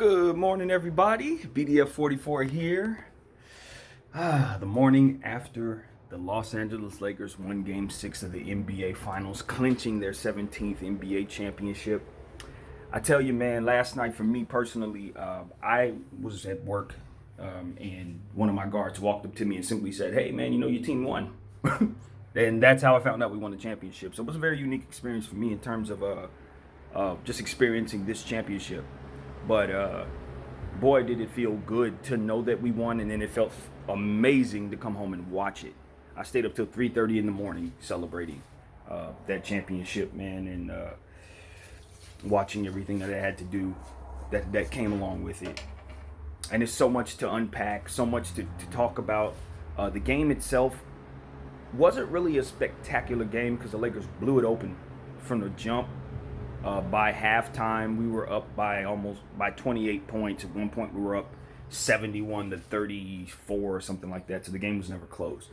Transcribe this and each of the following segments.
Good morning, everybody. BDF 44 here. The morning after the Los Angeles Lakers won Game 6 of the NBA Finals, clinching their 17th NBA championship. I tell you, man, last night for me personally, I was at work and one of my guards walked up to me and simply said, "Hey, man, you know your team won." And that's how I found out we won the championship. So it was a very unique experience for me in terms of just experiencing this championship. But boy, did it feel good to know that we won, and then it felt amazing to come home and watch it. I stayed up till 3:30 in the morning celebrating that championship, man, and watching everything that I had to do that came along with it. And there's so much to unpack, so much to talk about. The game itself wasn't really a spectacular game because the Lakers blew it open from the jump. By halftime, we were up by 28 points. At one point, we were up 71-34 or something like that. So the game was never close.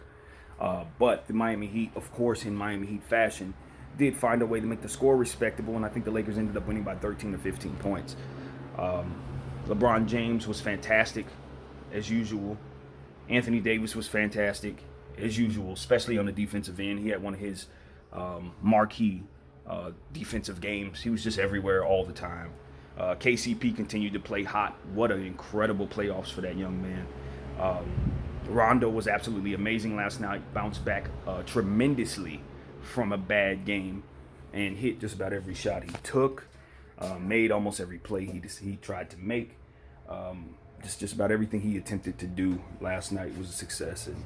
But the Miami Heat, of course, in Miami Heat fashion, did find a way to make the score respectable, and I think the Lakers ended up winning by 13 or 15 points. LeBron James was fantastic, as usual. Anthony Davis was fantastic, as usual, especially on the defensive end. He had one of his marquee defensive games. He was just everywhere all the time. KCP continued to play hot. What an incredible playoffs for that young man. Rondo was absolutely amazing last night. Bounced back tremendously from a bad game and hit just about every shot he took. Made almost every play he tried to make. Just about everything he attempted to do last night was a success, and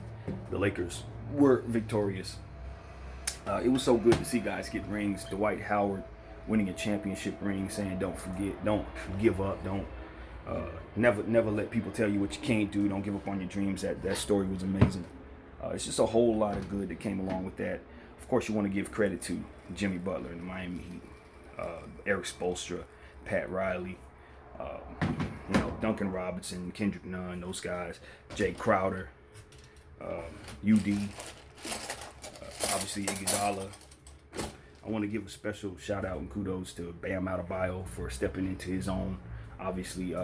the Lakers were victorious. It was so good to see guys get rings. Dwight Howard winning a championship ring, saying don't forget, don't give up, don't never let people tell you what you can't do, don't give up on your dreams. That story was amazing. It's just a whole lot of good that came along with that. Of course, you want to give credit to Jimmy Butler and the Miami Heat, Eric Spoelstra, Pat Riley, Duncan Robinson, Kendrick Nunn, those guys, Jay Crowder, UD. Obviously, Iguodala. I want to give a special shout out and kudos to Bam Adebayo for stepping into his own. Obviously,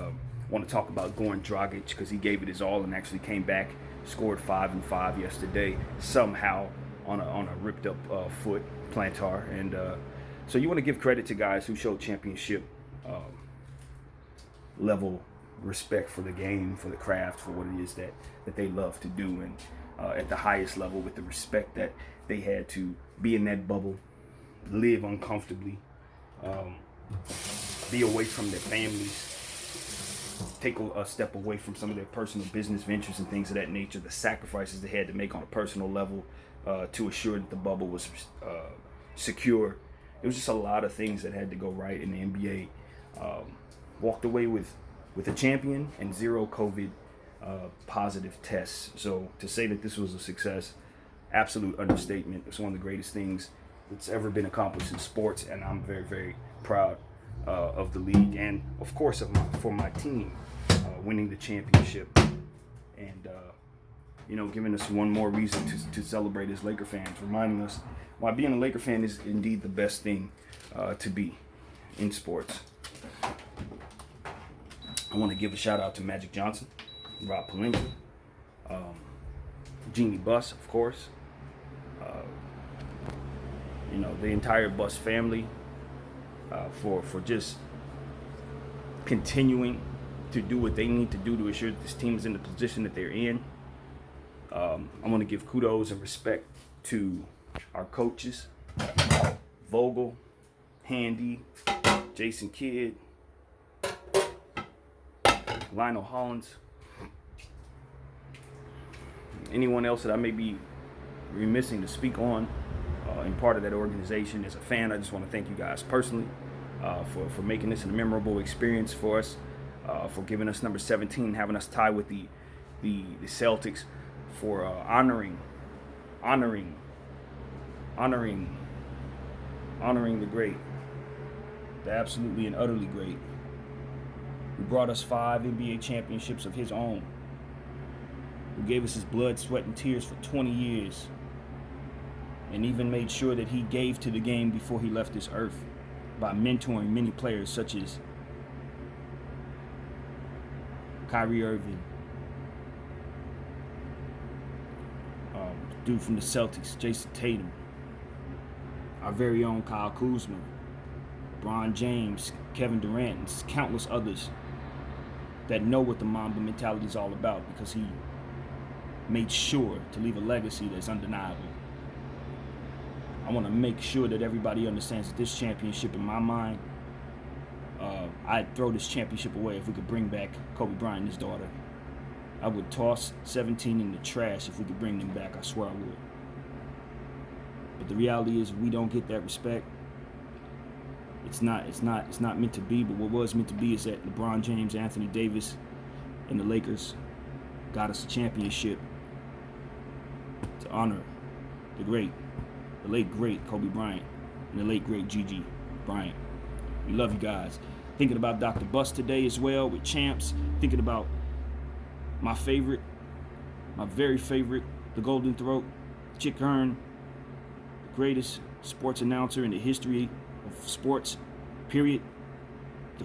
want to talk about Goran Dragic because he gave it his all and actually came back, scored 5 and 5 yesterday, somehow on a ripped up foot plantar. And so you want to give credit to guys who showed championship level respect for the game, for the craft, for what it is that they love to do, and at the highest level with the respect that they had to be in that bubble, live uncomfortably, be away from their families, take a step away from some of their personal business ventures and things of that nature, the sacrifices they had to make on a personal level to assure that the bubble was secure. It was just a lot of things that had to go right in the NBA. Walked away with a champion and 0 COVID positive tests. So to say that this was a success, absolute understatement. It's one of the greatest things that's ever been accomplished in sports, and I'm very, very proud of the league and, of course, for my team winning the championship and giving us one more reason to celebrate as Laker fans, reminding us why being a Laker fan is indeed the best thing to be in sports. I want to give a shout out to Magic Johnson, Rob Pelinka, Jeannie Buss, of course, the entire Buss family for just continuing to do what they need to do to ensure that this team is in the position that they're in. I want to give kudos and respect to our coaches, Vogel, Handy, Jason Kidd, Lionel Hollins, anyone else that I may be remissing to speak on in part of that organization. As a fan, I just want to thank you guys personally for making this a memorable experience for us, for giving us number 17, having us tie with the Celtics, for honoring the great, the absolutely and utterly great, who brought us 5 NBA championships of his own, who gave us his blood, sweat, and tears for 20 years, and even made sure that he gave to the game before he left this earth by mentoring many players such as Kyrie Irving, dude from the Celtics, Jason Tatum, our very own Kyle Kuzma, LeBron James, Kevin Durant, and countless others that know what the Mamba mentality is all about, because he made sure to leave a legacy that's undeniable. I want to make sure that everybody understands that this championship, in my mind, I'd throw this championship away if we could bring back Kobe Bryant and his daughter. I would toss 17 in the trash if we could bring them back. I swear I would. But the reality is, we don't get that respect. It's not meant to be. But what was meant to be is that LeBron James, Anthony Davis, and the Lakers got us a championship to honor the late great Kobe Bryant and the late great Gigi Bryant. We love you guys. Thinking about Dr. Bus today as well with Champs. Thinking about my very favorite, the Golden Throat, Chick Hearn, the greatest sports announcer in the history of sports, period.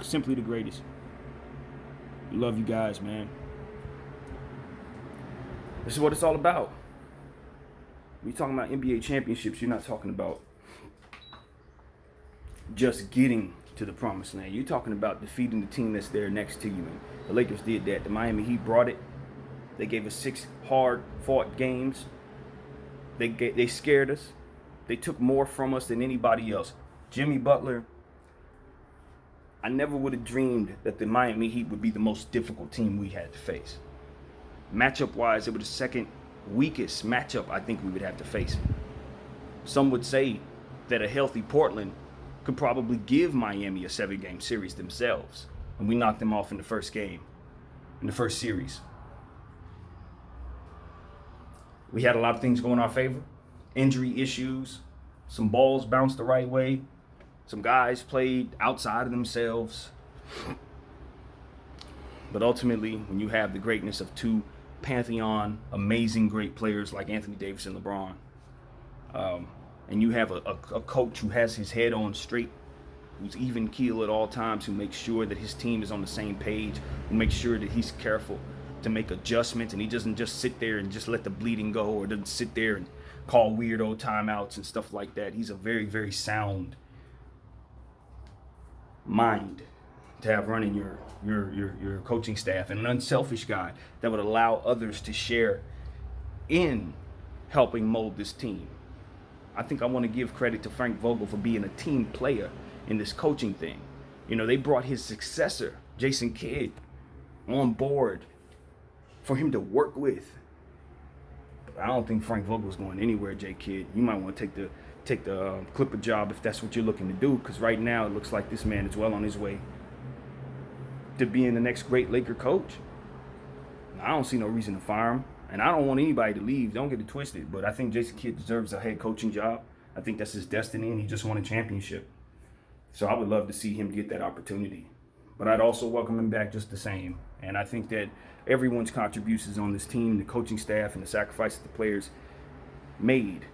Simply the greatest. We love you guys, man. This is what it's all about. When you're talking about NBA championships, you're not talking about just getting to the promised land. You're talking about defeating the team that's there next to you. And the Lakers did that. The Miami Heat brought it. They gave us 6 hard-fought games. They scared us. They took more from us than anybody else. Jimmy Butler, I never would have dreamed that the Miami Heat would be the most difficult team we had to face. Matchup-wise, it was the second weakest matchup I think we would have to face. Some would say that a healthy Portland could probably give Miami a 7-game series themselves, and we knocked them off in the first game, in the first series. We had a lot of things going our favor. Injury issues, some balls bounced the right way, some guys played outside of themselves. But ultimately, when you have the greatness of 2 pantheon, amazing great players like Anthony Davis and LeBron, and you have a coach who has his head on straight, who's even keel at all times, who makes sure that his team is on the same page, who makes sure that he's careful to make adjustments, and he doesn't just sit there and just let the bleeding go, or doesn't sit there and call weirdo timeouts and stuff like that. He's a very, very sound mind to have running your coaching staff, and an unselfish guy that would allow others to share in helping mold this team. I think I want to give credit to Frank Vogel for being a team player in this coaching thing. You know, they brought his successor, Jason Kidd, on board for him to work with. But I don't think Frank Vogel's going anywhere, J. Kidd. You might want to take the Clipper job if that's what you're looking to do, because right now it looks like this man is well on his way to being the next great Laker coach. I don't see no reason to fire him. And I don't want anybody to leave. Don't get it twisted. But I think Jason Kidd deserves a head coaching job. I think that's his destiny, and he just won a championship. So I would love to see him get that opportunity. But I'd also welcome him back just the same. And I think that everyone's contributions on this team, the coaching staff, and the sacrifices the players made,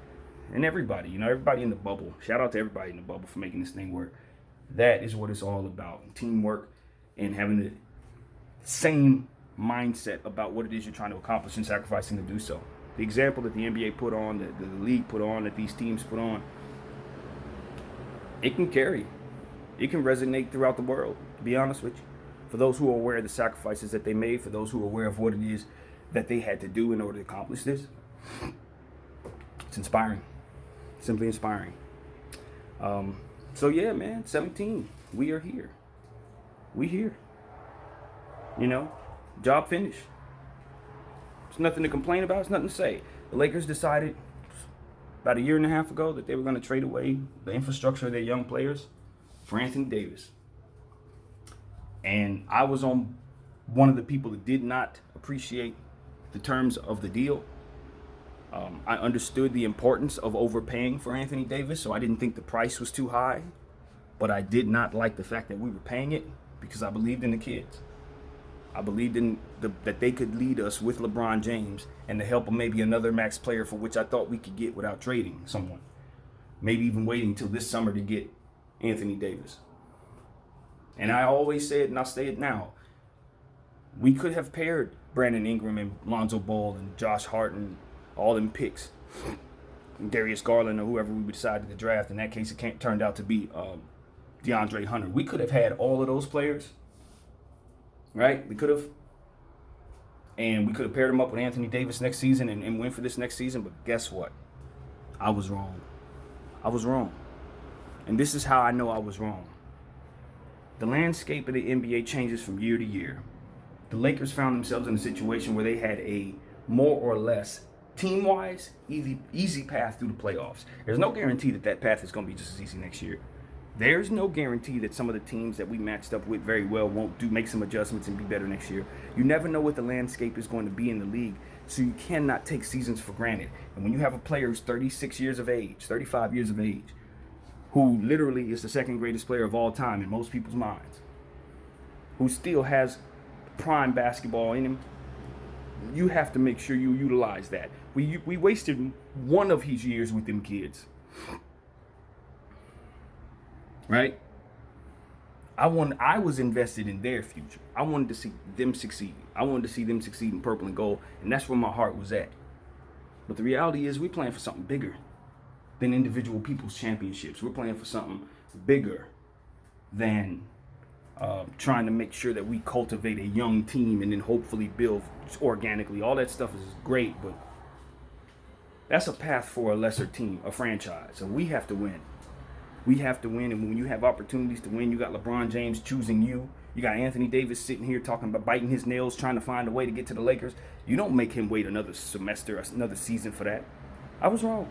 and everybody, everybody in the bubble. Shout out to everybody in the bubble for making this thing work. That is what it's all about. Teamwork and having the same mindset about what it is you're trying to accomplish and sacrificing to do so. The example that the NBA put on, that the league put on, that these teams put on, it can carry. It can resonate throughout the world, to be honest with you. For those who are aware of the sacrifices that they made, for those who are aware of what it is that they had to do in order to accomplish this, it's inspiring. Simply inspiring. So yeah, man, 17. We are here. We here. Job finished. There's nothing to complain about. There's nothing to say. The Lakers decided about a year and a half ago that they were going to trade away the infrastructure of their young players for Anthony Davis. And I was on one of the people that did not appreciate the terms of the deal. I understood the importance of overpaying for Anthony Davis, so I didn't think the price was too high. But I did not like the fact that we were paying it, because I believed in the kids. I believed in that they could lead us with LeBron James and the help of maybe another max player, for which I thought we could get without trading someone. Maybe even waiting till this summer to get Anthony Davis. And I always said, and I'll say it now, We could have paired Brandon Ingram and Lonzo Ball and Josh Hart and all them picks, and Darius Garland or whoever we decided to draft. In that case, it turned out to be DeAndre Hunter. We could have had all of those players, right? We could have. And we could have paired him up with Anthony Davis next season and win for this next season. But guess what? I was wrong. I was wrong. And this is how I know I was wrong. The landscape of the NBA changes from year to year. The Lakers found themselves in a situation where they had a more or less team-wise easy path through the playoffs. There's no guarantee that path is going to be just as easy next year. There's no guarantee that some of the teams that we matched up with very well won't make some adjustments and be better next year. You never know what the landscape is going to be in the league, so you cannot take seasons for granted. And when you have a player who's 36 years of age, 35 years of age, who literally is the second greatest player of all time in most people's minds, who still has prime basketball in him, you have to make sure you utilize that. We wasted one of his years with them kids. Right? I was invested in their future. I wanted to see them succeed. I wanted to see them succeed in purple and gold, and that's where my heart was at. But the reality is we're playing for something bigger than individual people's championships. We're playing for something bigger than trying to make sure that we cultivate a young team and then hopefully build organically. All that stuff is great, but that's a path for a lesser team, a franchise. So we have to win. We have to win, and when you have opportunities to win, you got LeBron James choosing you. You got Anthony Davis sitting here talking about biting his nails, trying to find a way to get to the Lakers. You don't make him wait another semester, another season for that. I was wrong.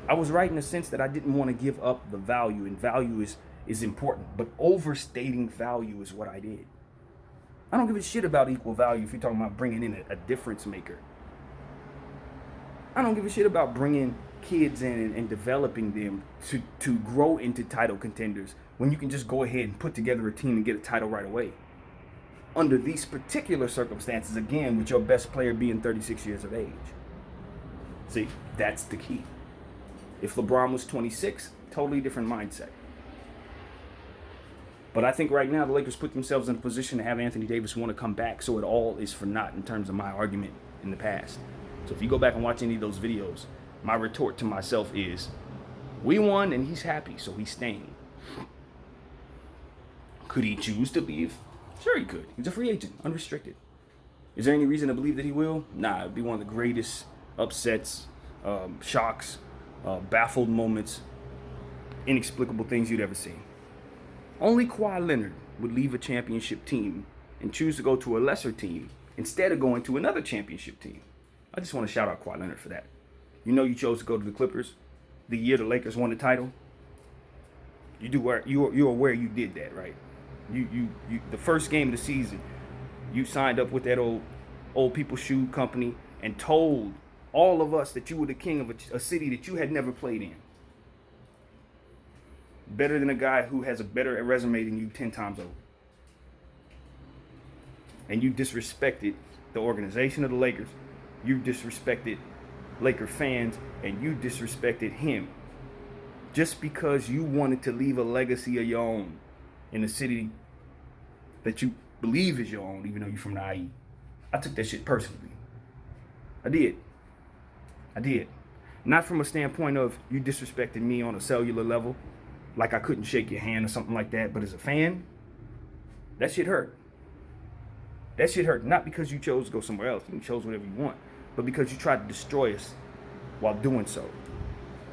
I was right in the sense that I didn't want to give up the value, and value is important, but overstating value is what I did. I don't give a shit about equal value if you're talking about bringing in a difference maker. I don't give a shit about bringing kids in and developing them to grow into title contenders when you can just go ahead and put together a team and get a title right away. Under these particular circumstances, again, with your best player being 36 years of age. See, that's the key. If LeBron was 26, totally different mindset. But I think right now the Lakers put themselves in a position to have Anthony Davis want to come back, so it all is for naught in terms of my argument in the past. So if you go back and watch any of those videos, my retort to myself is, we won and he's happy, so he's staying. Could he choose to leave? Sure he could. He's a free agent, unrestricted. Is there any reason to believe that he will? Nah, it'd be one of the greatest upsets, shocks, baffled moments, inexplicable things you'd ever seen. Only Kawhi Leonard would leave a championship team and choose to go to a lesser team instead of going to another championship team. I just want to shout out Kawhi Leonard for that. You know you chose to go to the Clippers the year the Lakers won the title. You're aware you did that, right? You the first game of the season, you signed up with that old people shoe company and told all of us that you were the king of a city that you had never played in. Better than a guy who has a better resume than you 10 times over. And you disrespected the organization of the Lakers. You disrespected Laker fans, and you disrespected him just because you wanted to leave a legacy of your own in a city that you believe is your own, even though you're from the IE. I took that shit personally. I did. Not from a standpoint of you disrespecting me on a cellular level, like I couldn't shake your hand or something like that, but as a fan, that shit hurt. That shit hurt, not because you chose to go somewhere else. You chose whatever you want. But because you tried to destroy us while doing so.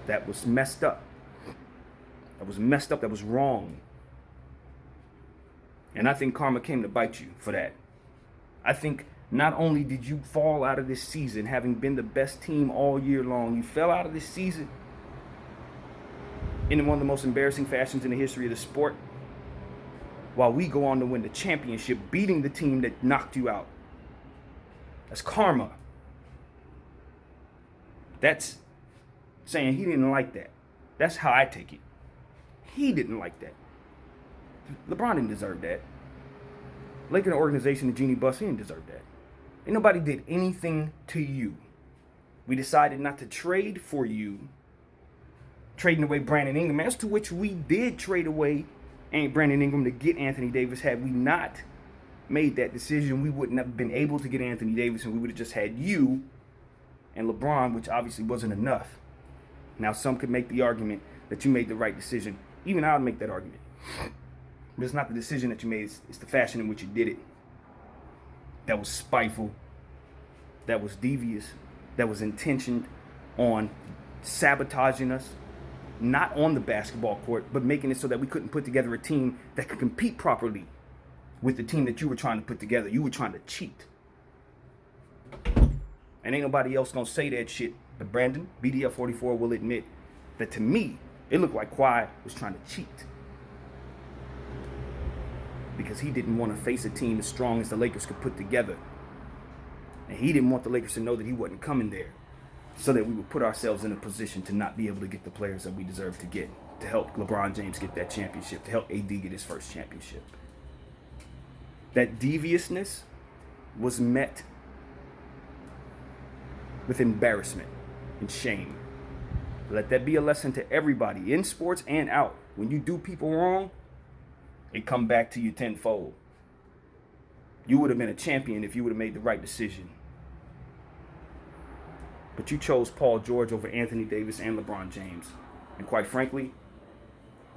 That was messed up. That was wrong. And I think karma came to bite you for that. I think not only did you fall out of this season having been the best team all year long, you fell out of this season in one of the most embarrassing fashions in the history of the sport, while we go on to win the championship, beating the team that knocked you out. That's karma. That's saying he didn't like that. That's how I take it. He didn't like that. LeBron didn't deserve that. Laker organization, the Genie Bus, he didn't deserve that. Ain't nobody did anything to you. We decided not to trade for you, trading away Brandon Ingram, as to which we did trade away Brandon Ingram to get Anthony Davis had we not made that decision, we wouldn't have been able to get Anthony Davis, and we would have just had you and LeBron, which obviously wasn't enough. Now, some could make the argument that you made the right decision. Even I would make that argument. But it's not the decision that you made, it's the fashion in which you did it. That was spiteful. That was devious. That was intentioned on sabotaging us, not on the basketball court, but making it so that we couldn't put together a team that could compete properly with the team that you were trying to put together. You were trying to cheat. And ain't nobody else gonna say that shit. But Brandon, BDF44 will admit that to me, it looked like Kawhi was trying to cheat. Because he didn't want to face a team as strong as the Lakers could put together. And he didn't want the Lakers to know that he wasn't coming there. So that we would put ourselves in a position to not be able to get the players that we deserve to get. To help LeBron James get that championship. To help AD get his first championship. That deviousness was met with embarrassment and shame. Let that be a lesson to everybody in sports and out. When you do people wrong, it come back to you tenfold. You would have been a champion if you would have made the right decision. But you chose Paul George over Anthony Davis and LeBron James. And quite frankly,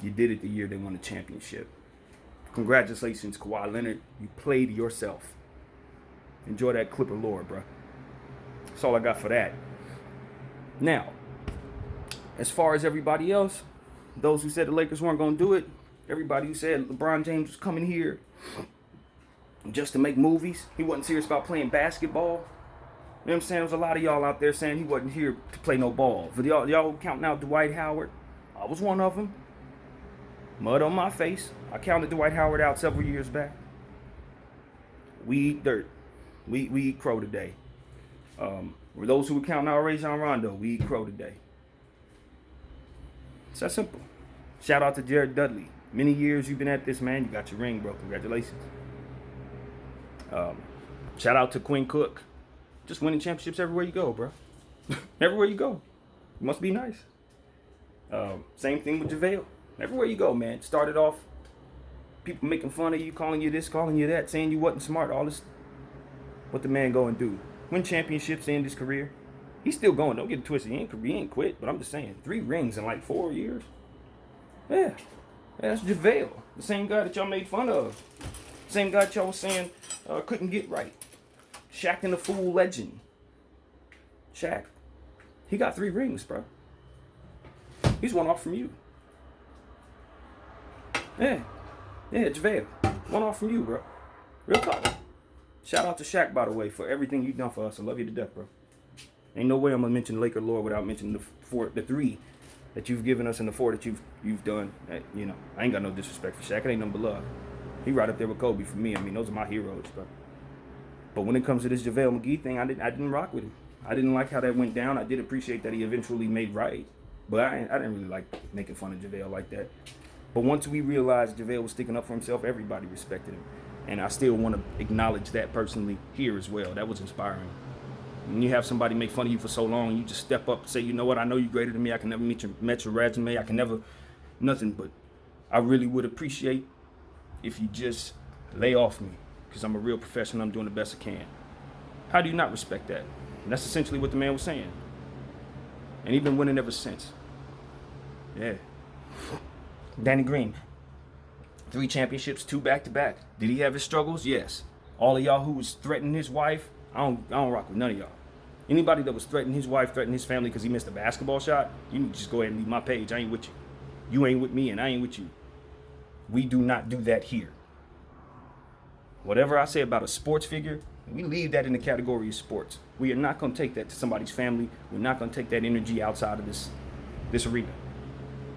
you did it the year they won the championship. Congratulations, Kawhi Leonard. You played yourself. Enjoy that Clipper lore, bro. That's all I got for that. Now, as far as everybody else, those who said the Lakers weren't going to do it, everybody who said LeBron James was coming here just to make movies, he wasn't serious about playing basketball. You know what I'm saying? There was a lot of y'all out there saying he wasn't here to play no ball. For y'all counting out Dwight Howard, I was one of them. Mud on my face. I counted Dwight Howard out several years back. We eat dirt. We eat crow today. For those who were counting out Rajon Rondo, we eat crow today. It's that simple. Shout out to Jared Dudley. Many years you've been at this, man. You got your ring, bro. Congratulations. Shout out to Quinn Cook. Just winning championships everywhere you go, bro. Everywhere you go. It must be nice. Same thing with JaVale. Everywhere you go, man. Started off people making fun of you, calling you this, calling you that, saying you wasn't smart, all this. What the man go and do? Win championships, end his career. He's still going. Don't get it twisted. He ain't quit. But I'm just saying, 3 rings in like 4 years. Yeah, that's JaVale. The same guy that y'all made fun of. Same guy that y'all was saying couldn't get right. Shaq and the Fool legend. Shaq. He got 3 rings, bro. He's one off from you. Yeah, JaVale. One off from you, bro. Real talk. Shout out to Shaq, by the way, for everything you've done for us. I love you to death, bro. Ain't no way I'm gonna mention Laker lore without mentioning the 3 that you've given us and the 4 that you've done. You know, I ain't got no disrespect for Shaq. It ain't nothing but love. He right up there with Kobe for me. I mean, those are my heroes, bro. But when it comes to this JaVale McGee thing, I didn't rock with him. I didn't like how that went down. I did appreciate that he eventually made right, but I didn't really like making fun of JaVale like that. But once we realized JaVale was sticking up for himself, everybody respected him. And I still want to acknowledge that personally here as well. That was inspiring. When you have somebody make fun of you for so long, you just step up and say, you know what, I know you're greater than me. I can never match your resume. I can never, nothing. But I really would appreciate if you just lay off me, because I'm a real professional. I'm doing the best I can. How do you not respect that? And that's essentially what the man was saying. And he's been winning ever since. Yeah. Danny Green. 3 championships, 2 back-to-back. Did he have his struggles? Yes. All of y'all who was threatening his wife, I don't rock with none of y'all. Anybody that was threatening his wife, threatening his family because he missed a basketball shot, you need to just go ahead and leave my page. I ain't with you. You ain't with me and I ain't with you. We do not do that here. Whatever I say about a sports figure, we leave that in the category of sports. We are not going to take that to somebody's family. We're not going to take that energy outside of this arena.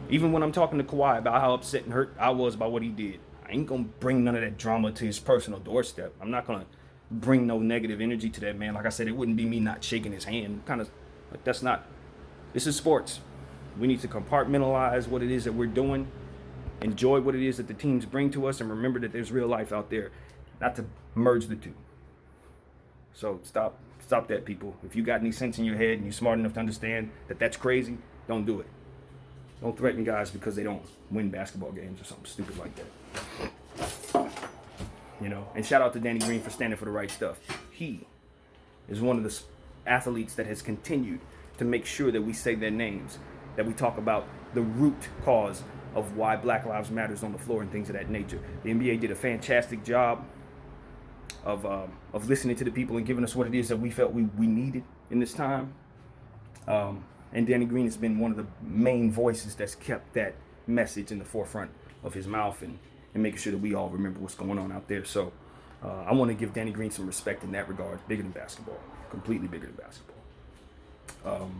Even when I'm talking to Kawhi about how upset and hurt I was about what he did, I ain't going to bring none of that drama to his personal doorstep. I'm not going to bring no negative energy to that man. Like I said, it wouldn't be me not shaking his hand. This is sports. We need to compartmentalize what it is that we're doing, enjoy what it is that the teams bring to us, and remember that there's real life out there, not to merge the two. So stop that, people. If you got any sense in your head and you're smart enough to understand that that's crazy, don't do it. Don't threaten guys because they don't win basketball games or something stupid like that. And shout out to Danny Green for standing for the right stuff. He is one of the athletes that has continued to make sure that we say their names, that we talk about the root cause of why Black Lives Matters on the floor and things of that nature. The NBA did a fantastic job of listening to the people and giving us what it is that we felt we needed in this time. And Danny Green has been one of the main voices that's kept that message in the forefront of his mouth and making sure that we all remember what's going on out there. So I want to give Danny Green some respect in that regard. Bigger than basketball. Completely bigger than basketball.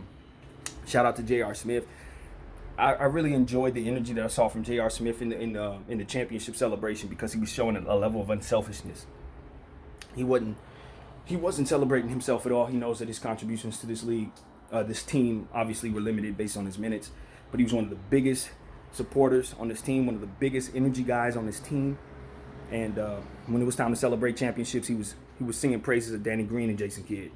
Shout out to J.R. Smith. I really enjoyed the energy that I saw from J.R. Smith in the championship celebration because he was showing a level of unselfishness. He wasn't celebrating himself at all. He knows that his contributions to this league, this team, obviously were limited based on his minutes. But he was one of the biggest supporters on this team, one of the biggest energy guys on this team. And when it was time to celebrate championships, he was singing praises of Danny Green and Jason Kidd.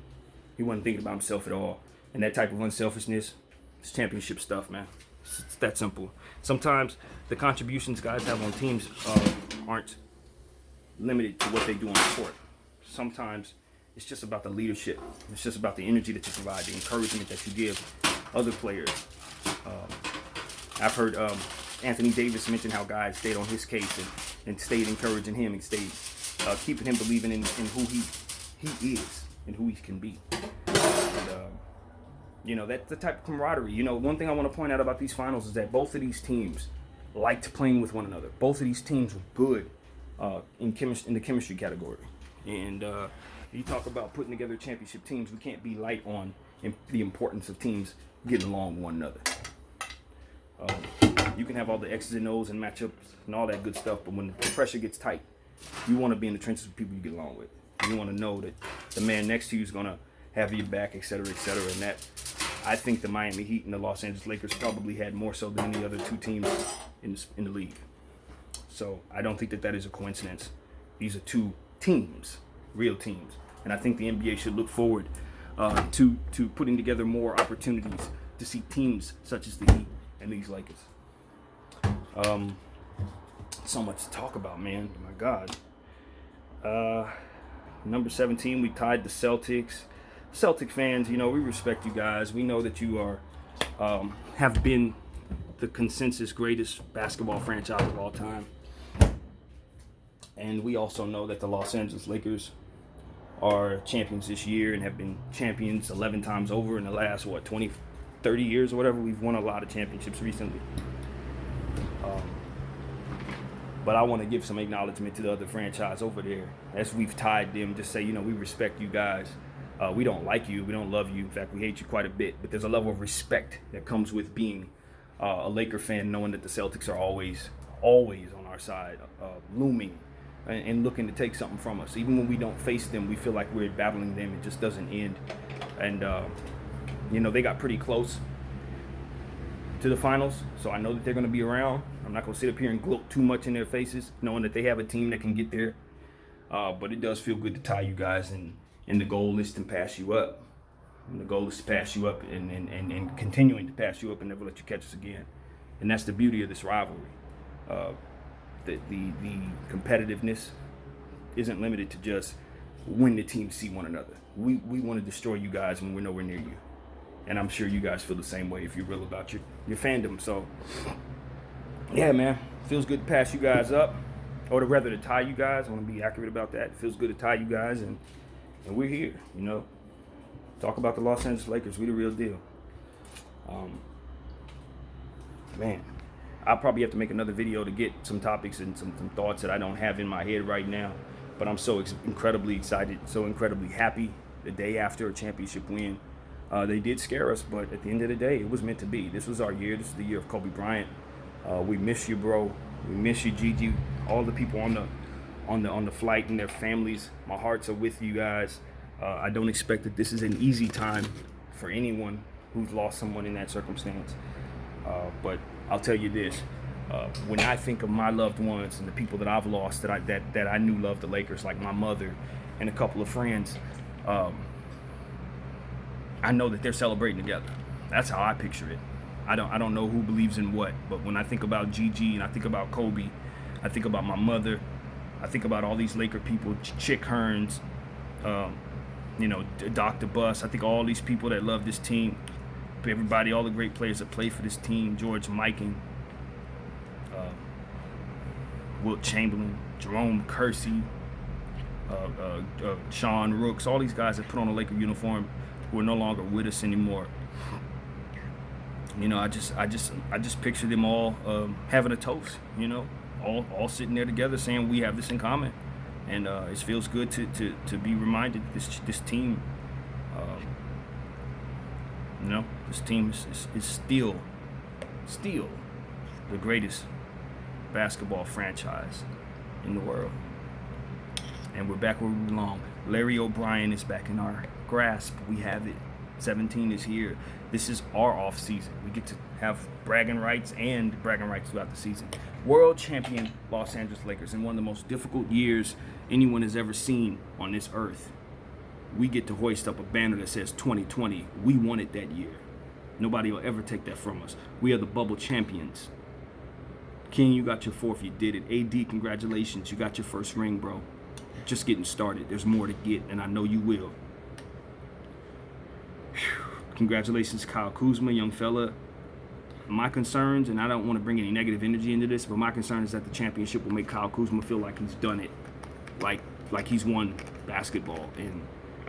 He wasn't thinking about himself at all. And that type of unselfishness, it's championship stuff, man. It's that simple. Sometimes the contributions guys have on teams aren't limited to what they do on the court. Sometimes it's just about the leadership. It's just about the energy that you provide, the encouragement that you give other players. I've heard Anthony Davis mention how guys stayed on his case and stayed encouraging him and stayed keeping him believing in who he is and who he can be. And, that's the type of camaraderie. One thing I want to point out about these finals is that both of these teams liked playing with one another. Both of these teams were good in the chemistry category. And you talk about putting together championship teams, we can't be light on the importance of teams getting along with one another. You can have all the X's and O's and matchups and all that good stuff, but when the pressure gets tight, you want to be in the trenches with people you get along with. You want to know that the man next to you is going to have your back, et cetera, and that. I think the Miami Heat and the Los Angeles Lakers probably had more so than any other two teams in the league. So I don't think that is a coincidence. These are two teams, real teams. And I think the NBA should look forward to putting together more opportunities to see teams such as the Heat and these Lakers. So much to talk about, man. My God. Number 17, we tied the Celtics. Celtic fans, we respect you guys. We know that you have been the consensus greatest basketball franchise of all time. And we also know that the Los Angeles Lakers are champions this year and have been champions 11 times over in the last, 20, 30 years or whatever. We've won a lot of championships recently. But I want to give some acknowledgement to the other franchise over there. As we've tied them, just say, we respect you guys. We don't like you. We don't love you. In fact, we hate you quite a bit. But there's a level of respect that comes with being a Laker fan, knowing that the Celtics are always on our side, looming and looking to take something from us. Even when we don't face them, we feel like we're battling them. It just doesn't end. And, they got pretty close to the finals, so I know that they're going to be around. I'm not going to sit up here and gloat too much in their faces, knowing that they have a team that can get there. But it does feel good to tie you guys, and the goal is to pass you up. And the goal is to pass you up and continuing to pass you up and never let you catch us again. And that's the beauty of this rivalry. The competitiveness isn't limited to just when the teams see one another. We want to destroy you guys when we're nowhere near you. And I'm sure you guys feel the same way if you're real about your fandom. So, yeah, man. Feels good to pass you guys up. Or rather to tie you guys. I want to be accurate about that. It feels good to tie you guys. And we're here, Talk about the Los Angeles Lakers. We the real deal. Man. I'll probably have to make another video to get some topics and some thoughts that I don't have in my head right now. But I'm so incredibly excited, so incredibly happy the day after a championship win. They did scare us, but at the end of the day, it was meant to be. This was our year. This is the year of Kobe Bryant. We miss you, bro. We miss you, Gigi. All the people on the flight and their families. My hearts are with you guys. I don't expect that this is an easy time for anyone who's lost someone in that circumstance. But I'll tell you this: when I think of my loved ones and the people that I've lost that I knew loved the Lakers, like my mother and a couple of friends. I know that they're celebrating together. That's how I picture it. I don't know who believes in what, but when I think about Gigi and I think about Kobe, I think about my mother, I think about all these Laker people, Chick Hearns, Dr. Buss. I think all these people that love this team, everybody, all the great players that play for this team, George Mikan, Wilt Chamberlain, Jerome Kersey, Sean Rooks, all these guys that put on a Laker uniform who are no longer with us anymore. I just picture them all having a toast, all sitting there together saying we have this in common. And it feels good to be reminded this team, this team is still the greatest basketball franchise in the world. And we're back where we belong. Larry O'Brien is back in our grasp. We have it. 17 is here. This is our off season. We get to have bragging rights throughout the season. World champion Los Angeles Lakers in one of the most difficult years anyone has ever seen on this earth. We get to hoist up a banner that says 2020. We won it that year. Nobody will ever take that from us. We are the bubble champions. King, you got your fourth. You did it. AD, congratulations. You got your first ring, bro. Just getting started. There's more to get, and I know you will. Congratulations, Kyle Kuzma, young fella. My concerns, and I don't want to bring any negative energy into this, but my concern is that the championship will make Kyle Kuzma feel like he's done it, like he's won basketball, and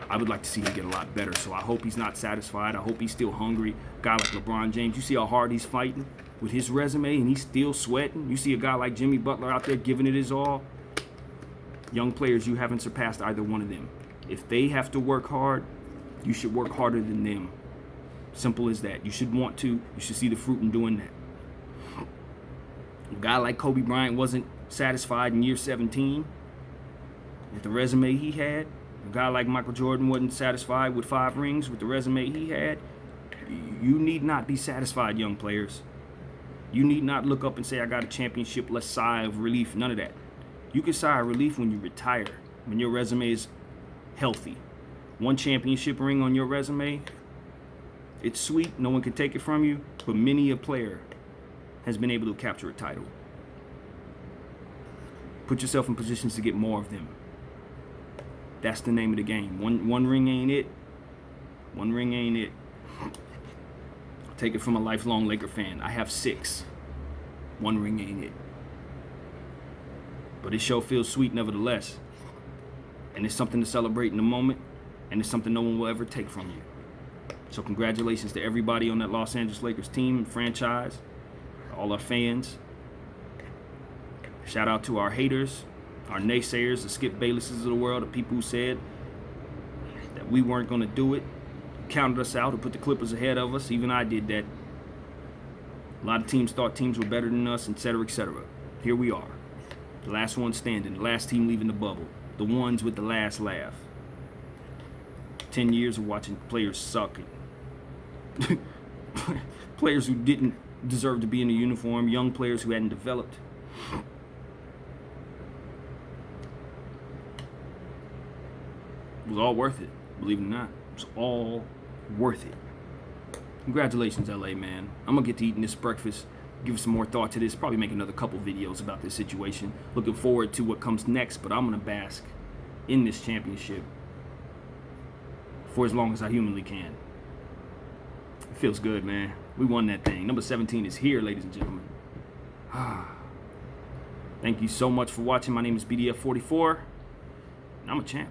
I would like to see him get a lot better. So I hope he's not satisfied. I hope he's still hungry. A guy like LeBron James, you see how hard he's fighting with his resume, and he's still sweating. You see a guy like Jimmy Butler out there giving it his all. Young players, you haven't surpassed either one of them. If they have to work hard, you should work harder than them. Simple as that. You should want to. You should see the fruit in doing that. A guy like Kobe Bryant wasn't satisfied in year 17 with the resume he had. A guy like Michael Jordan wasn't satisfied with 5 rings with the resume he had. You need not be satisfied, young players. You need not look up and say, I got a championship, let's sigh of relief. None of that. You can sigh of relief when you retire, when your resume is healthy. 1 championship ring on your resume, it's sweet, no one can take it from you, but many a player has been able to capture a title. Put yourself in positions to get more of them. That's the name of the game. One ring ain't it. One ring ain't it. Take it from a lifelong Laker fan. I have 6. 1 ring ain't it. But it sure feels sweet nevertheless. And it's something to celebrate in the moment, and it's something no one will ever take from you. So congratulations to everybody on that Los Angeles Lakers team and franchise, all our fans. Shout out to our haters, our naysayers, the Skip Baylesses of the world, the people who said that we weren't going to do it, counted us out, who put the Clippers ahead of us. Even I did that. A lot of teams thought teams were better than us, etc., etc. Here we are. The last one standing, the last team leaving the bubble, the ones with the last laugh. 10 years of watching players suck. Players who didn't deserve to be in a uniform, young players who hadn't developed. It was all worth it, believe it or not. It was all worth it. Congratulations, LA, man. I'm going to get to eating this breakfast, give some more thought to this, probably make another couple videos about this situation. Looking forward to what comes next, but I'm going to bask in this championship for as long as I humanly can. It feels good, man. We won that thing. Number 17 is here, ladies and gentlemen. Thank you so much for watching. My name is BDF44, and I'm a champ.